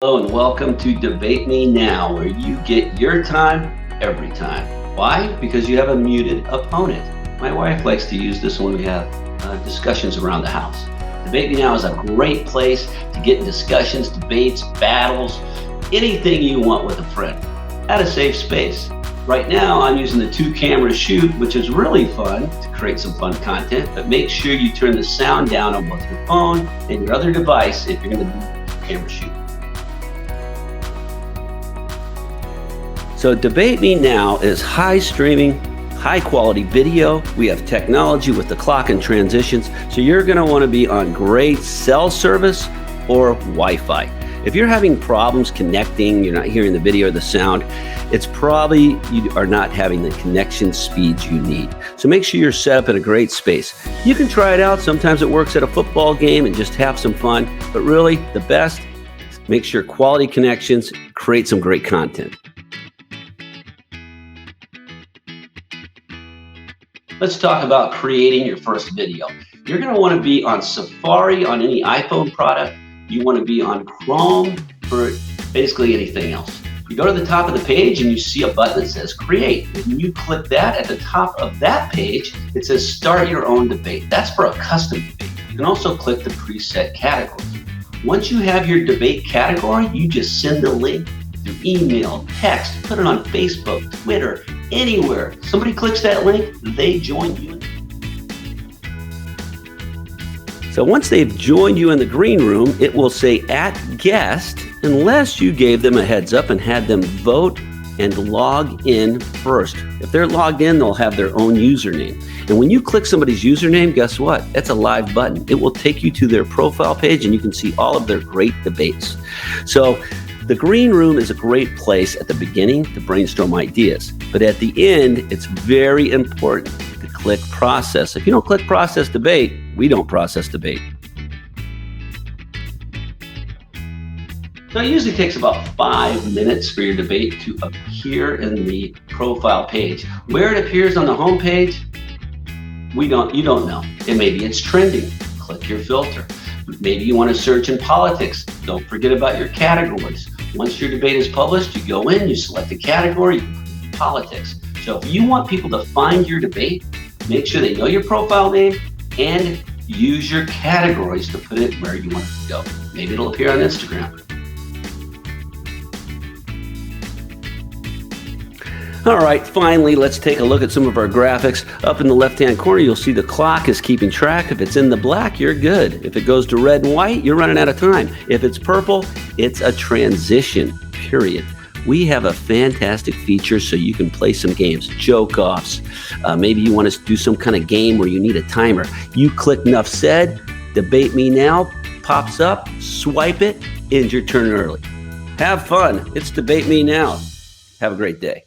Hello and welcome to Debate Me Now, where you get your time every time. Why? Because you have a muted opponent. My wife likes to use this when we have discussions around the house. Debate Me Now is a great place to get in discussions, debates, battles, anything you want with a friend at a safe space. Right now, I'm using the 2-camera shoot, which is really fun to create some fun content, but make sure you turn the sound down on both your phone and your other device if you're going to do 2-camera shoot. So Debate Me Now is high streaming, high quality video. We have technology with the clock and transitions. So you're going to want to be on great cell service or Wi-Fi. If you're having problems connecting, you're not hearing the video or the sound, it's probably you are not having the connection speeds you need. So make sure you're set up in a great space. You can try it out. Sometimes it works at a football game and just have some fun. But really, the best, make sure quality connections, create some great content. Let's talk about creating your first video. You're going to want to be on Safari on any iPhone product. You want to be on Chrome for basically anything else. You go to the top of the page and you see a button that says Create. When you click that, at the top of that page, it says Start Your Own Debate. That's for a custom debate. You can also click the preset categories. Once you have your debate category, you just send the link through email, text, put it on Facebook, Twitter, anywhere. Somebody clicks that link, they join you. So once they've joined you in the green room, it will say @guest unless you gave them a heads up and had them vote and log in first. If they're logged in, they'll have their own username. And when you click somebody's username, guess what? That's a live button. It will take you to their profile page and you can see all of their great debates. So the green room is a great place at the beginning to brainstorm ideas, but at the end, it's very important to click process. If you don't click process debate, we don't process debate. So it usually takes about 5 minutes for your debate to appear in the profile page. Where it appears on the home page, you don't know. Maybe it's trending. Click your filter. Maybe you want to search in politics. Don't forget about your categories. Once your debate is published, you go in, you select a category, politics. So if you want people to find your debate, make sure they know your profile name and use your categories to put it where you want it to go. Maybe it'll appear on Instagram. All right, finally, let's take a look at some of our graphics. Up in the left-hand corner, you'll see the clock is keeping track. If it's in the black, you're good. If it goes to red and white, you're running out of time. If it's purple, it's a transition, period. We have a fantastic feature so you can play some games, joke-offs. Maybe you want to do some kind of game where you need a timer. You click Enough Said, Debate Me Now pops up, swipe it, end your turn early. Have fun. It's Debate Me Now. Have a great day.